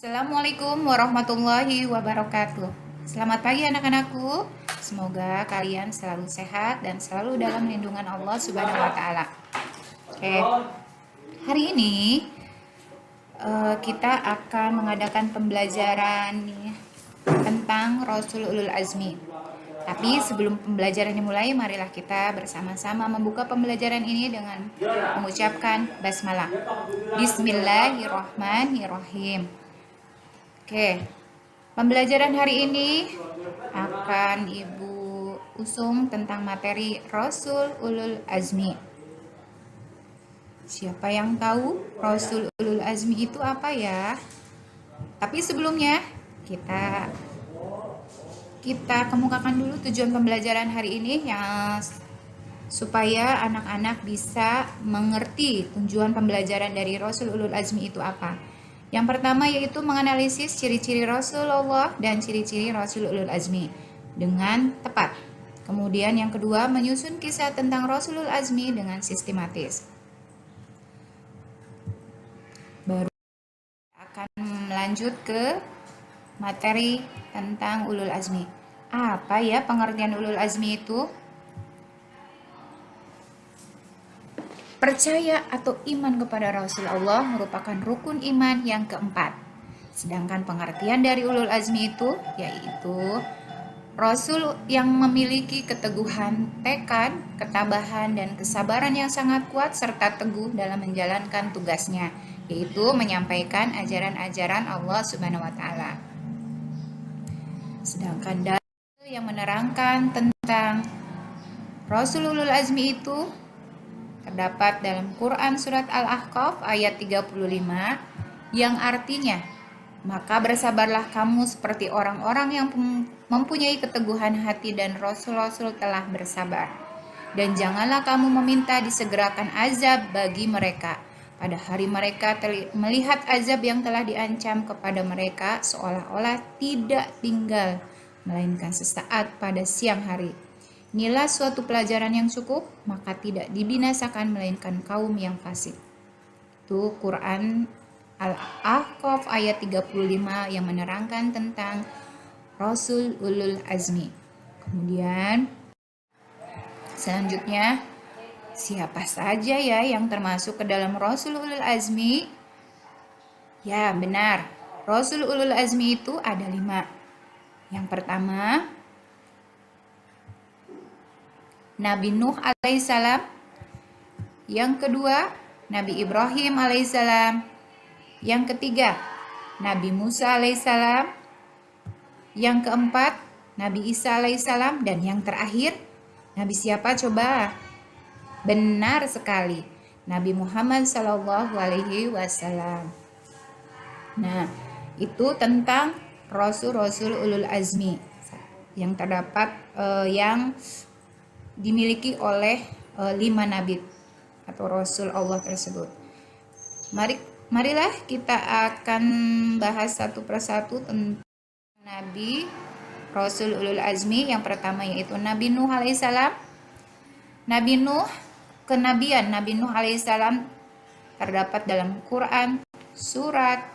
Assalamualaikum warahmatullahi wabarakatuh. Selamat pagi anak-anakku. Semoga kalian selalu sehat dan selalu dalam lindungan Allah Subhanahu wa taala. Oke. Hari ini kita akan mengadakan pembelajaran tentang Rasul Ulul Azmi. Tapi sebelum pembelajaran dimulai, marilah kita bersama-sama membuka pembelajaran ini dengan mengucapkan basmalah. Bismillahirrahmanirrahim. Oke, pembelajaran hari ini akan Ibu usung tentang materi Rasul Ulul Azmi. Siapa yang tahu Rasul Ulul Azmi itu apa ya? Tapi sebelumnya kita kemukakan dulu tujuan pembelajaran hari ini yang supaya anak-anak bisa mengerti tujuan pembelajaran dari Rasul Ulul Azmi itu apa. Yang pertama yaitu menganalisis ciri-ciri Rasulullah dan ciri-ciri Rasul Ulul Azmi dengan tepat. Kemudian yang kedua, menyusun kisah tentang Rasulul Azmi dengan sistematis. Baru akan melanjut ke materi tentang Ulul Azmi. Apa ya pengertian Ulul Azmi itu? Percaya atau iman kepada Rasulullah merupakan rukun iman yang keempat. Sedangkan pengertian dari Ulul Azmi itu yaitu Rasul yang memiliki keteguhan tekad, ketabahan, dan kesabaran yang sangat kuat serta teguh dalam menjalankan tugasnya, yaitu menyampaikan ajaran-ajaran Allah Subhanahu wa taala. Sedangkan dalil yang menerangkan tentang Rasul Ulul Azmi itu terdapat dalam Quran Surat Al-Ahqaf ayat 35 yang artinya, maka bersabarlah kamu seperti orang-orang yang mempunyai keteguhan hati dan Rasul-Rasul telah bersabar. Dan janganlah kamu meminta disegerakan azab bagi mereka pada hari mereka melihat azab yang telah diancam kepada mereka seolah-olah tidak tinggal melainkan sesaat pada siang hari. Inilah suatu pelajaran yang cukup, maka tidak dibinasakan melainkan kaum yang fasik. Itu Quran Al-Ahqaf ayat 35 yang menerangkan tentang Rasul Ulul Azmi. Kemudian selanjutnya, siapa saja ya yang termasuk ke dalam Rasul Ulul Azmi? Ya, benar. Rasul Ulul Azmi itu ada 5. Yang pertama, Nabi Nuh alaihissalam. Yang kedua, Nabi Ibrahim alaihissalam. Yang ketiga, Nabi Musa alaihissalam. Yang keempat, Nabi Isa alaihissalam. Dan yang terakhir, Nabi siapa coba? Benar sekali, Nabi Muhammad sallallahu alaihi wasallam. Nah, itu tentang Rasul-Rasul Ulul Azmi yang terdapat yang dimiliki oleh 5 nabi atau Rasul Allah tersebut. Marilah kita akan bahas satu persatu tentang Nabi Rasul Ulul Azmi. Yang pertama yaitu Nabi Nuh alaihissalam. Nabi Nuh, kenabian Nabi Nuh alaihissalam terdapat dalam Quran surat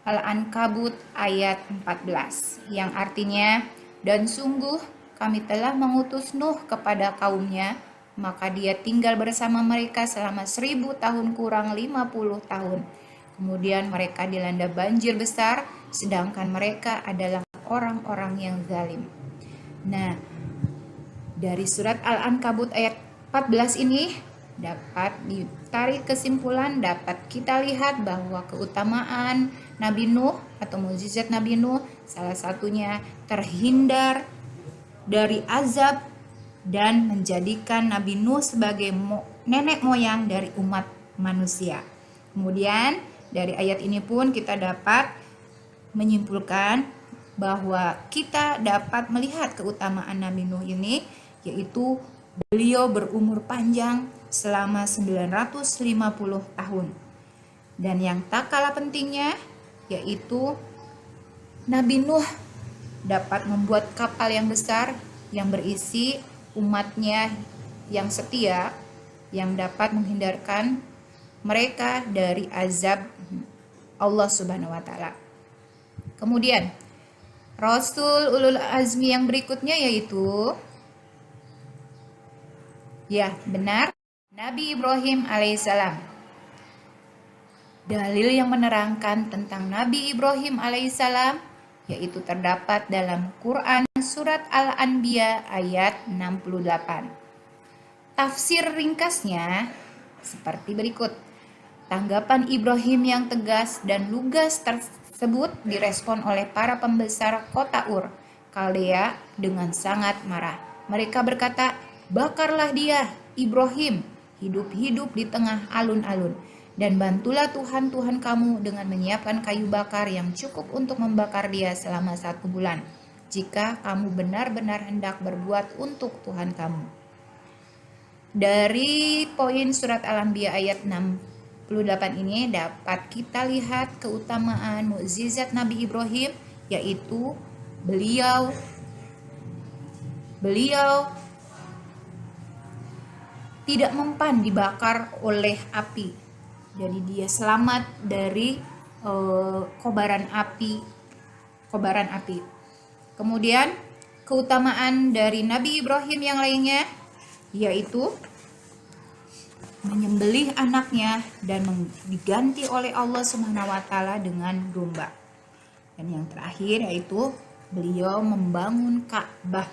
Al-Ankabut ayat 14 yang artinya, dan sungguh kami telah mengutus Nuh kepada kaumnya, maka dia tinggal bersama mereka selama 1000 tahun kurang 50 tahun. Kemudian mereka dilanda banjir besar, sedangkan mereka adalah orang-orang yang zalim. Nah, dari surat Al-Ankabut ayat 14 ini dapat ditarik kesimpulan, dapat kita lihat bahwa keutamaan Nabi Nuh atau mukjizat Nabi Nuh salah satunya terhindar dari azab dan menjadikan Nabi Nuh sebagai nenek moyang dari umat manusia. Kemudian dari ayat ini pun kita dapat menyimpulkan bahwa kita dapat melihat keutamaan Nabi Nuh ini, yaitu beliau berumur panjang selama 950 tahun. Dan yang tak kalah pentingnya yaitu Nabi Nuh dapat membuat kapal yang besar yang berisi umatnya yang setia, yang dapat menghindarkan mereka dari azab Allah Subhanahu wa taala. Kemudian Rasul ulul azmi yang berikutnya yaitu, ya benar, Nabi Ibrahim alaihissalam. Dalil yang menerangkan tentang Nabi Ibrahim alaihissalam yaitu terdapat dalam Quran surat Al-Anbiya ayat 68. Tafsir ringkasnya seperti berikut. Tanggapan Ibrahim yang tegas dan lugas tersebut direspon oleh para pembesar kota Ur, Kaldea dengan sangat marah. Mereka berkata, "Bakarlah dia, Ibrahim, hidup-hidup di tengah alun-alun. Dan bantulah Tuhan kamu dengan menyiapkan kayu bakar yang cukup untuk membakar dia selama 1 bulan, jika kamu benar-benar hendak berbuat untuk Tuhan kamu." Dari poin surat Al-Anbiya ayat 68 ini dapat kita lihat keutamaan mukjizat Nabi Ibrahim, yaitu beliau tidak mempan dibakar oleh api. Jadi dia selamat dari kobaran api. Kemudian keutamaan dari Nabi Ibrahim yang lainnya yaitu menyembelih anaknya dan diganti oleh Allah Subhanahu wa taala dengan domba. Dan yang terakhir yaitu beliau membangun Ka'bah.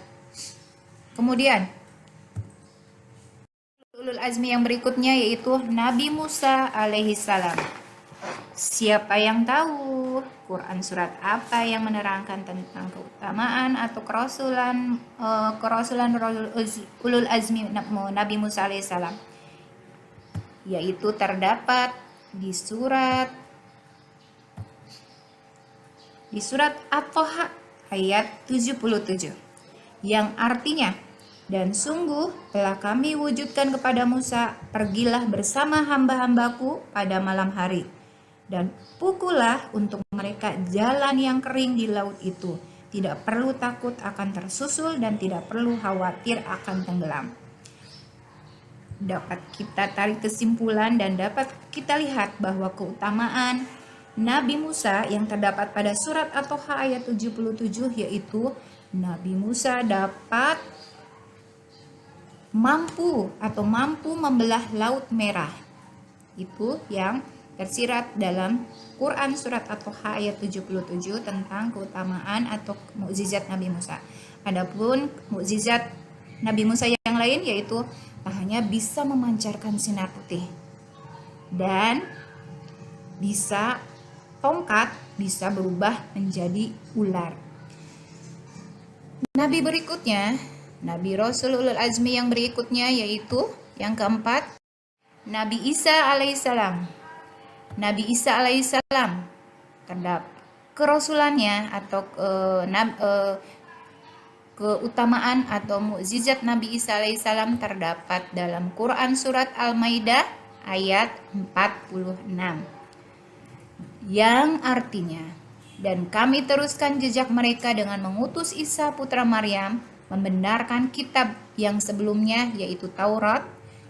Kemudian ulul azmi yang berikutnya yaitu Nabi Musa alaihissalam. Siapa yang tahu Quran surat apa yang menerangkan tentang keutamaan atau kerasulan ulul azmi Nabi Musa alaihissalam? Yaitu terdapat di surat At-Taha ayat 77 yang artinya, "Dan sungguh telah kami wujudkan kepada Musa, pergilah bersama hamba-hambaku pada malam hari, dan pukullah untuk mereka jalan yang kering di laut itu. Tidak perlu takut akan tersusul dan tidak perlu khawatir akan tenggelam." Dapat kita tarik kesimpulan dan dapat kita lihat bahwa keutamaan Nabi Musa yang terdapat pada surat At-Taha ayat 77 yaitu Nabi Musa dapat mampu membelah laut merah. Itu yang tersirat dalam Quran surat At-Taha ayat 77 tentang keutamaan atau mukjizat Nabi Musa. Adapun mukjizat Nabi Musa yang lain yaitu hanya bisa memancarkan sinar putih dan tongkat bisa berubah menjadi ular. Nabi berikutnya, Nabi Rasul ulul azmi yang berikutnya yaitu yang keempat, Nabi Isa alaihissalam. Nabi Isa alaihissalam terdapat kerasulannya atau keutamaan atau mukjizat Nabi Isa alaihissalam terdapat dalam Quran surat Al-Maidah ayat 46 yang artinya, "Dan kami teruskan jejak mereka dengan mengutus Isa putra Maryam, membenarkan kitab yang sebelumnya yaitu Taurat,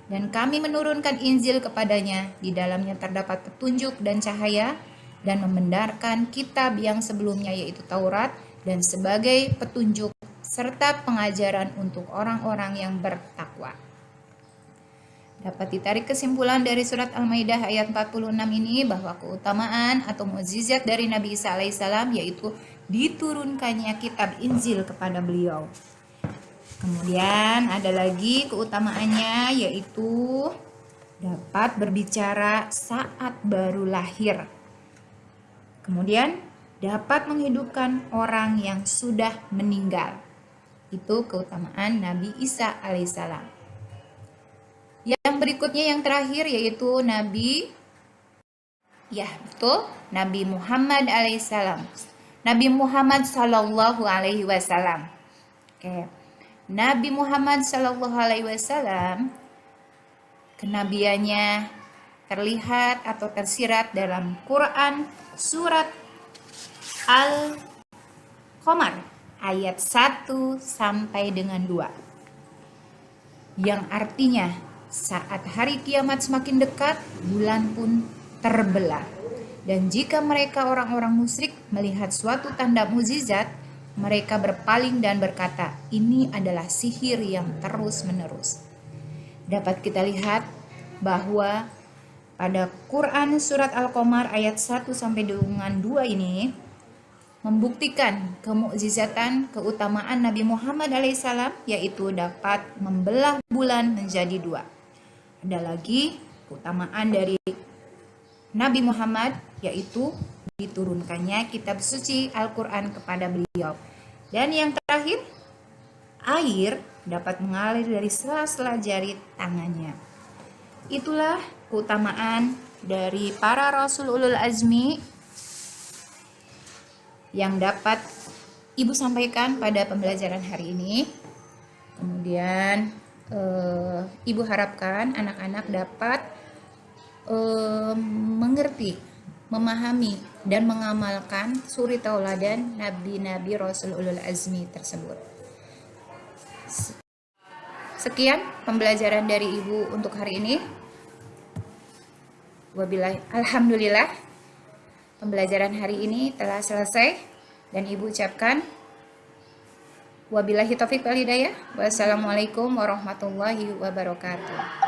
dan kami menurunkan Injil kepadanya, di dalamnya terdapat petunjuk dan cahaya, dan membenarkan kitab yang sebelumnya yaitu Taurat dan sebagai petunjuk serta pengajaran untuk orang-orang yang bertakwa." Dapat ditarik kesimpulan dari surat Al-Maidah ayat 46 ini bahwa keutamaan atau mukjizat dari Nabi Isa alaihissalam yaitu diturunkannya kitab Injil kepada beliau. Kemudian ada lagi keutamaannya yaitu dapat berbicara saat baru lahir. Kemudian dapat menghidupkan orang yang sudah meninggal. Itu keutamaan Nabi Isa alaihissalam. Yang berikutnya yang terakhir yaitu Nabi Muhammad alaihissalam. Nabi Muhammad sallallahu alaihi wasallam. Nabi Muhammad sallallahu alaihi wasallam kenabiannya terlihat atau tersirat dalam Quran surat Al-Qamar ayat 1 sampai dengan 2. Yang artinya, saat hari kiamat semakin dekat, bulan pun terbelah Dan jika mereka orang-orang musyrik melihat suatu tanda mukjizat, mereka berpaling dan berkata, ini adalah sihir yang terus-menerus. Dapat kita lihat bahwa pada Quran surat Al-Qamar ayat 1 sampai dengan 2 ini membuktikan kemukjizatan keutamaan Nabi Muhammad alaihissalam, yaitu dapat membelah bulan menjadi 2. Ada lagi keutamaan dari Nabi Muhammad, yaitu diturunkannya kitab suci Al-Quran kepada beliau. Dan yang terakhir, air dapat mengalir dari sela-sela jari tangannya. Itulah keutamaan dari para Rasul Ulul Azmi yang dapat Ibu sampaikan pada pembelajaran hari ini. Kemudian Ibu harapkan anak-anak dapat mengerti, memahami, dan mengamalkan suri tauladan Nabi-Nabi Rasul Ulul Azmi tersebut. Sekian pembelajaran dari Ibu untuk hari ini. Alhamdulillah, pembelajaran hari ini telah selesai dan Ibu ucapkan wabillahi taufiq wal hidayah. Wassalamualaikum warahmatullahi wabarakatuh.